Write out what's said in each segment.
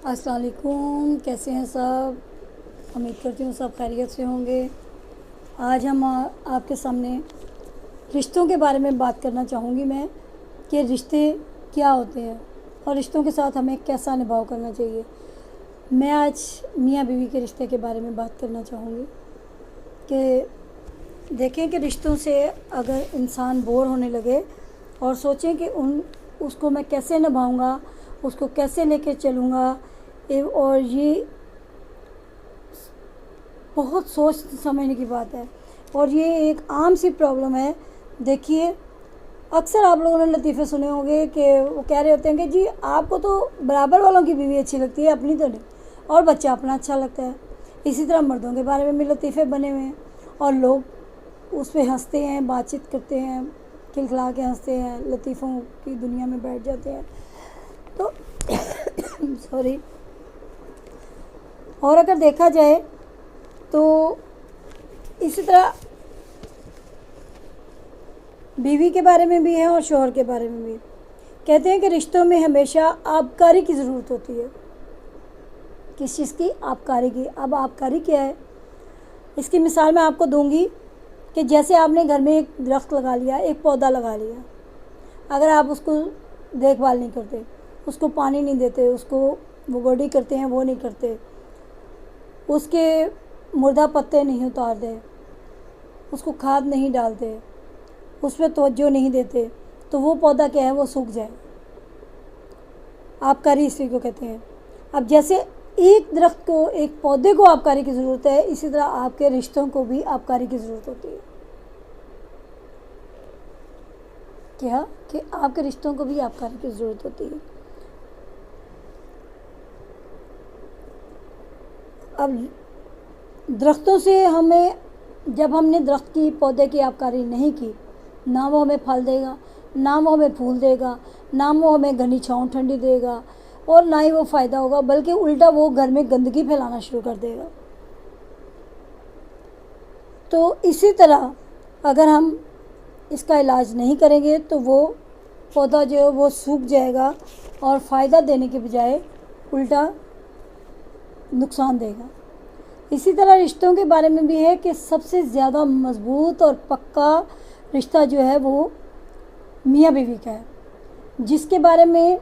अस्सलाम वालेकुम, कैसे हैं सब। उम्मीद करती हूँ सब खैरियत से होंगे। आज हम आपके सामने रिश्तों के बारे में बात करना चाहूँगी मैं कि रिश्ते क्या होते हैं और रिश्तों के साथ हमें कैसा निभाव करना चाहिए। मैं आज मियाँ बीवी के रिश्ते के बारे में बात करना चाहूँगी कि देखें कि रिश्तों से अगर इंसान बोर होने लगे और सोचें कि उसको मैं कैसे निभाऊंगा, उसको कैसे लेके चलूँगा, और ये बहुत सोच समझने की बात है और ये एक आम सी प्रॉब्लम है। देखिए, अक्सर आप लोगों ने लतीफ़े सुने होंगे कि वो कह रहे होते हैं कि जी आपको तो बराबर वालों की बीवी अच्छी लगती है, अपनी तो नहीं, और बच्चा अपना अच्छा लगता है। इसी तरह मर्दों के बारे में भी लतीफ़े बने हुए हैं और लोग उस पर हंसते हैं, बातचीत करते हैं, खिलखिला के हंसते हैं, लतीफ़ों की दुनिया में बैठ जाते हैं। तो सॉरी। और अगर देखा जाए तो इसी तरह बीवी के बारे में भी है और शौहर के बारे में भी। कहते हैं कि रिश्तों में हमेशा आबकारी की ज़रूरत होती है। किस चीज़ की? आबकारी की। अब आबकारी क्या है, इसकी मिसाल मैं आपको दूंगी कि जैसे आपने घर में एक दरख्त लगा लिया, एक पौधा लगा लिया, अगर आप उसको देखभाल नहीं करते, उसको पानी नहीं देते, उसको वो गोडी करते हैं वो नहीं करते, उसके मुर्दा पत्ते नहीं उतारते, उसको खाद नहीं डालते, उस पर तवज्जो नहीं देते, तो वो पौधा क्या है, वो सूख जाए। आबकारी इसी को कहते हैं। अब जैसे एक दरख्त को, एक पौधे को आबकारी की ज़रूरत है, इसी तरह आपके रिश्तों को भी आबकारी की ज़रूरत होती है। क्या कि आपके रिश्तों को भी आबकारी की ज़रूरत होती है। अब दरख्तों से हमें, जब हमने दरख्त की, पौधे की आबकारी नहीं की, ना वो हमें फल देगा, ना वो हमें फूल देगा, ना वो हमें घनी छाँव ठंडी देगा, और ना ही वो फ़ायदा होगा, बल्कि उल्टा वो घर में गंदगी फैलाना शुरू कर देगा। तो इसी तरह अगर हम इसका इलाज नहीं करेंगे तो वो पौधा जो है वो सूख जाएगा और फ़ायदा देने के बजाय उल्टा नुकसान देगा। इसी तरह रिश्तों के बारे में भी है कि सबसे ज़्यादा मज़बूत और पक्का रिश्ता जो है वो मियाँ बीवी का है, जिसके बारे में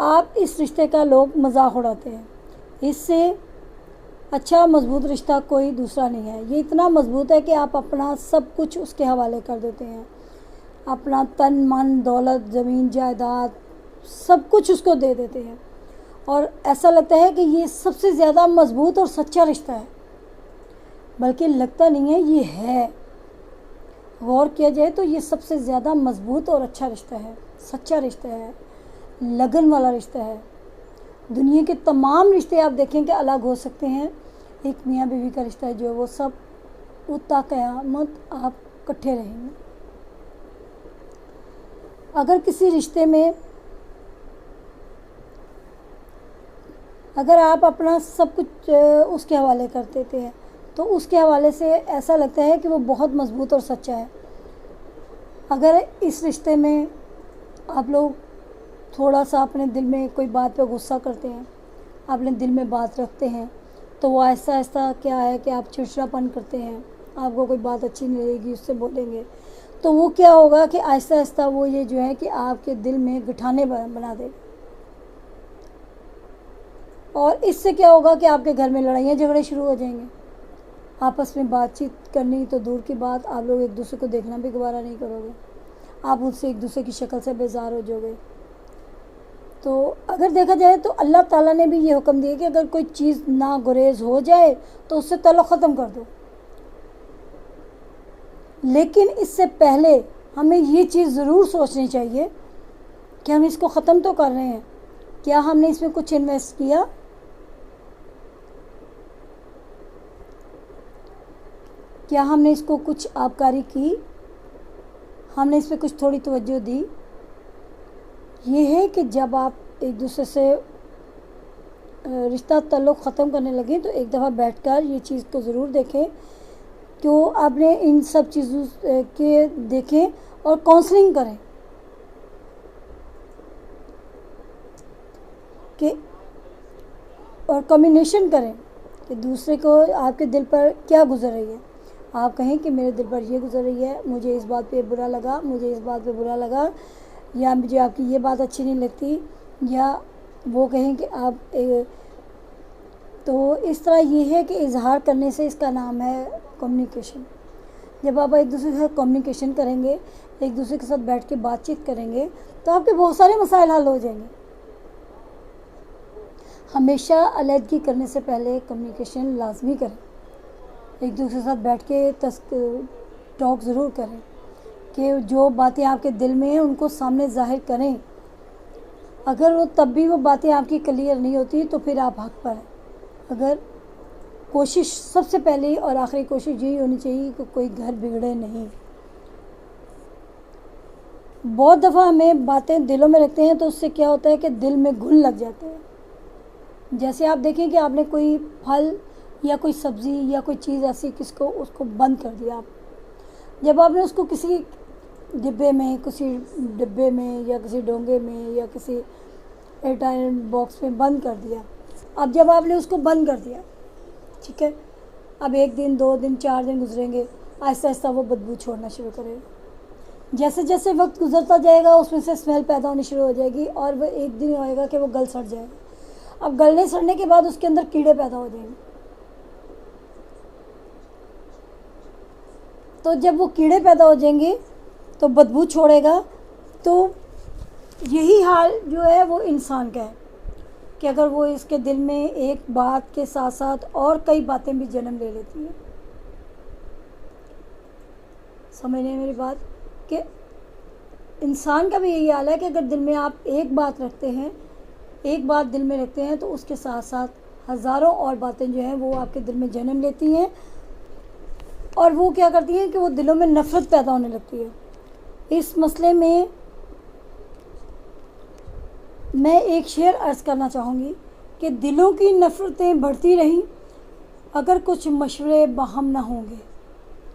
आप इस रिश्ते का लोग मजाक उड़ाते हैं। इससे अच्छा मज़बूत रिश्ता कोई दूसरा नहीं है। ये इतना मज़बूत है कि आप अपना सब कुछ उसके हवाले कर देते हैं, अपना तन मन दौलत ज़मीन जायदाद सब कुछ उसको दे देते हैं, और ऐसा लगता है कि ये सबसे ज़्यादा मज़बूत और सच्चा रिश्ता है। बल्कि लगता नहीं है, ये है। गौर किया जाए तो ये सबसे ज़्यादा मज़बूत और अच्छा रिश्ता है, सच्चा रिश्ता है, लगन वाला रिश्ता है। दुनिया के तमाम रिश्ते आप देखें कि अलग हो सकते हैं, एक मियाँ बीवी का रिश्ता है जो वो सब उता क़यामत आप इकट्ठे रहेंगे। अगर किसी रिश्ते में अगर आप अपना सब कुछ उसके हवाले कर देते हैं तो उसके हवाले से ऐसा लगता है कि वो बहुत मज़बूत और सच्चा है। अगर इस रिश्ते में आप लोग थोड़ा सा अपने दिल में कोई बात पे गुस्सा करते हैं, अपने दिल में बात रखते हैं, तो वो ऐसा ऐसा क्या है कि आप चिड़चिड़ापन करते हैं, आपको कोई बात अच्छी नहीं लगेगी, उससे बोलेंगे, तो वो क्या होगा कि आहिस्ता आहिस्ता वो ये जो है कि आपके दिल में गिठाने बना देगा। और इससे क्या होगा कि आपके घर में लड़ाइयाँ झगड़े शुरू हो जाएंगे। आपस में बातचीत करनी तो दूर की बात, आप लोग एक दूसरे को देखना भी गवारा नहीं करोगे, आप उनसे एक दूसरे की शक्ल से बेजार हो जाओगे। तो अगर देखा जाए तो अल्लाह ताला ने भी ये हुक्म दिया कि अगर कोई चीज़ ना गुरेज हो जाए तो उससे ताल्लुक़ ख़त्म कर दो। लेकिन इससे पहले हमें ये चीज़ ज़रूर सोचनी चाहिए कि हम इसको ख़त्म तो कर रहे हैं, क्या हमने इसमें कुछ इन्वेस्ट किया? क्या हमने इसको कुछ आबकारी की? हमने इस पर कुछ थोड़ी तवज्जो दी? ये है कि जब आप एक दूसरे से रिश्ता ताल्लुक़ ख़त्म करने लगें तो एक दफ़ा बैठकर ये चीज़ को ज़रूर देखें कि आपने इन सब चीज़ों के देखें और काउंसलिंग करें कि और कम्युनिकेशन करें कि दूसरे को आपके दिल पर क्या गुजर रही है। आप कहें कि मेरे दिल पर ये गुजर रही है, मुझे इस बात पे बुरा लगा, मुझे इस बात पे बुरा लगा, या मुझे आपकी ये बात अच्छी नहीं लगती, या वो कहें कि आप तो इस तरह ये है कि इजहार करने से इसका नाम है कम्युनिकेशन। जब आप एक दूसरे के साथ कम्युनिकेशन करेंगे, एक दूसरे के साथ बैठ के बातचीत करेंगे, तो आपके बहुत सारे मसाइल हल हो जाएंगे। हमेशा अलहदगी करने से पहले कम्युनिकेशन लाजमी करें, एक दूसरे के साथ बैठ के टॉक ज़रूर करें कि जो बातें आपके दिल में हैं उनको सामने ज़ाहिर करें। अगर वो तब भी वो बातें आपकी क्लियर नहीं होती तो फिर आप हक पर हैं। अगर कोशिश सबसे पहली और आखिरी कोशिश यही होनी चाहिए कि कोई घर बिगड़े नहीं। बहुत दफ़ा हमें बातें दिलों में रखते हैं तो उससे क्या होता है कि दिल में घुन लग जाते हैं। जैसे आप देखें कि आपने कोई फल या कोई सब्ज़ी या कोई चीज़ ऐसी उसको बंद कर दिया। आप जब आपने उसको किसी डिब्बे में या किसी डोंगे में या किसी एयरटाइट बॉक्स में बंद कर दिया, अब जब आपने उसको बंद कर दिया, ठीक है, अब 1 दिन 2 दिन 4 दिन गुजरेंगे, आहिस्ता आहिस्ता वो बदबू छोड़ना शुरू करेगा। जैसे जैसे वक्त गुजरता जाएगा उसमें से स्मेल पैदा होनी शुरू हो जाएगी और वो एक दिन होएगा कि वो गल सड़ जाएगा। अब गलने सड़ने के बाद उसके अंदर कीड़े पैदा हो जाएंगे। तो जब वो कीड़े पैदा हो जाएंगे तो बदबू छोड़ेगा। तो यही हाल जो है वो इंसान का है कि अगर वो इसके दिल में एक बात के साथ साथ और कई बातें भी जन्म ले लेती हैं। समझ रहे मेरी बात कि इंसान का भी यही हाल है कि अगर दिल में आप एक बात रखते हैं, एक बात दिल में रखते हैं तो उसके साथ साथ हज़ारों और बातें जो हैं वो आपके दिल में जन्म लेती हैं और वो क्या करती हैं कि वो दिलों में नफ़रत पैदा होने लगती है। इस मसले में मैं एक शेर अर्ज़ करना चाहूँगी कि दिलों की नफ़रतें बढ़ती रहीं अगर कुछ मशवरे बाहम ना होंगे,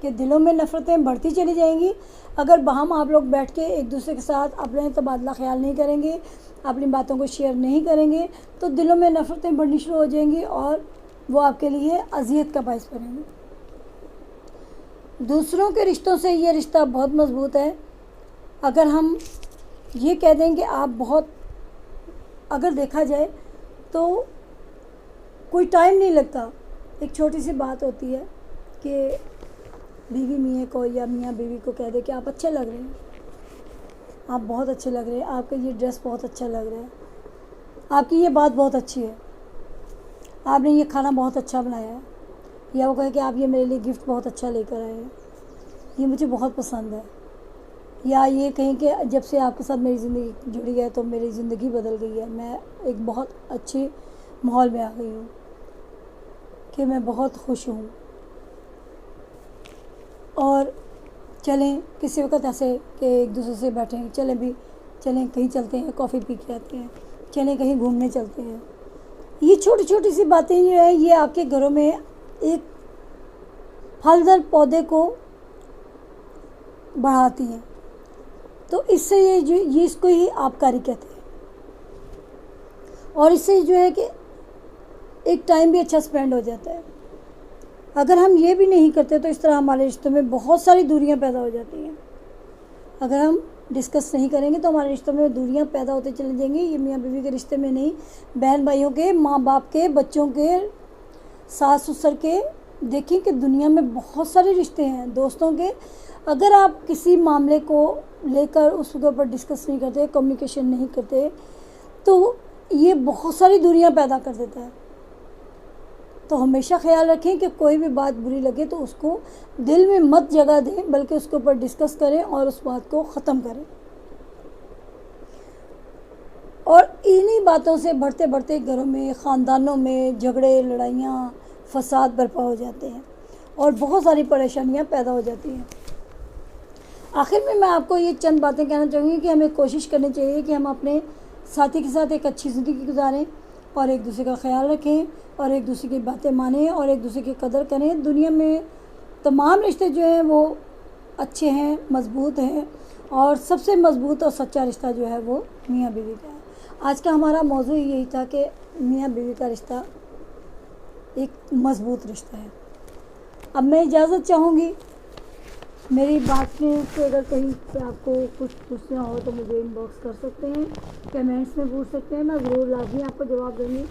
कि दिलों में नफ़रतें बढ़ती चली जाएंगी अगर बाहम आप लोग बैठ के एक दूसरे के साथ अपने तबादला ख्याल नहीं करेंगे, अपनी बातों को शेयर नहीं करेंगे, तो दिलों में नफ़रतें बढ़नी शुरू हो जाएंगी और वो आपके लिए अज़ियत का बाइस बनेंगे। दूसरों के रिश्तों से ये रिश्ता बहुत मज़बूत है। अगर हम ये कह दें कि आप बहुत, अगर देखा जाए तो कोई टाइम नहीं लगता, एक छोटी सी बात होती है कि बीवी मियाँ को या मियाँ बीवी को कह दे कि आप अच्छे लग रहे हैं, आप बहुत अच्छे लग रहे हैं, आपका ये ड्रेस बहुत अच्छा लग रहा है, आपकी ये बात बहुत अच्छी है, आपने ये खाना बहुत अच्छा बनाया है, या वो कहे कि आप ये मेरे लिए गिफ्ट बहुत अच्छा लेकर आए हैं, ये मुझे बहुत पसंद है, या ये कहें कि जब से आपके साथ मेरी ज़िंदगी जुड़ी है तो मेरी ज़िंदगी बदल गई है, मैं एक बहुत अच्छे माहौल में आ गई हूँ, कि मैं बहुत खुश हूँ। और चलें किसी वक्त ऐसे कि एक दूसरे से बैठें, चलें कहीं चलते हैं, कॉफ़ी पी के आते हैं, चलें कहीं घूमने चलते हैं। ये छोटी छोटी सी बातें जो है ये आपके घरों में एक फलदार पौधे को बढ़ाती हैं। तो इससे ये इसको ही आबकारी कहते हैं और इससे जो है कि एक टाइम भी अच्छा स्पेंड हो जाता है। अगर हम ये भी नहीं करते तो इस तरह हमारे रिश्तों में बहुत सारी दूरियां पैदा हो जाती हैं। अगर हम डिस्कस नहीं करेंगे तो हमारे रिश्तों में दूरियां पैदा होते चले जाएंगी। ये मियाँ बीवी के रिश्ते में नहीं, बहन भाइयों के, माँ बाप के, बच्चों के, सास ससुर के, देखिए कि दुनिया में बहुत सारे रिश्ते हैं, दोस्तों के। अगर आप किसी मामले को लेकर उसके ऊपर डिस्कस नहीं करते, कम्युनिकेशन नहीं करते, तो ये बहुत सारी दूरियां पैदा कर देता है। तो हमेशा ख्याल रखें कि कोई भी बात बुरी लगे तो उसको दिल में मत जगह दें, बल्कि उसके ऊपर डिस्कस करें और उस बात को ख़त्म करें। और इन्हीं बातों से बढ़ते बढ़ते घरों में, ख़ानदानों में झगड़े, लड़ाइयाँ, फसाद बर्पा हो जाते हैं और बहुत सारी परेशानियाँ पैदा हो जाती हैं। आखिर में मैं आपको ये चंद बातें कहना चाहूँगी कि हमें कोशिश करनी चाहिए कि हम अपने साथी के साथ एक अच्छी ज़िंदगी गुजारें और एक दूसरे का ख्याल रखें और एक दूसरे की बातें मानें और एक दूसरे की कदर करें। दुनिया में तमाम रिश्ते जो हैं वो अच्छे हैं, मज़बूत हैं और सबसे मज़बूत और सच्चा रिश्ता जो है वो मियाँ बीवी का है। आज का हमारा मौजू यही था कि मियाँ बीवी का रिश्ता ایک مضبوط رشتہ ہے۔ اب میں اجازت چاہوں گی، میری بات میں سے اگر کہیں سے آپ کو کچھ پوچھنا ہو تو مجھے ان باکس کر سکتے ہیں، کمنٹس میں پوچھ سکتے ہیں، میں ضرور لازمی آپ کو جواب دوں گی،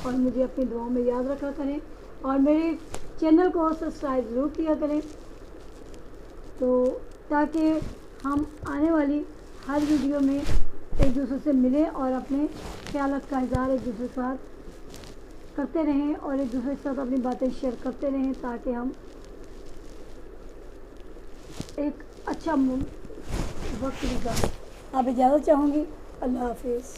اور مجھے اپنی دعاؤں میں یاد رکھا کریں، اور میرے چینل کو سبسکرائب ضرور کیا کریں، تو تاکہ ہم آنے والی ہر ویڈیو میں ایک دوسرے سے ملیں اور اپنے خیالات کا اظہار ایک دوسرے کے ساتھ کرتے رہیں، اور ایک دوسرے کے ساتھ اپنی باتیں شیئر کرتے رہیں، تاکہ ہم ایک اچھا وقت گزاریں۔ آپ اجازت چاہوں گی، اللہ حافظ۔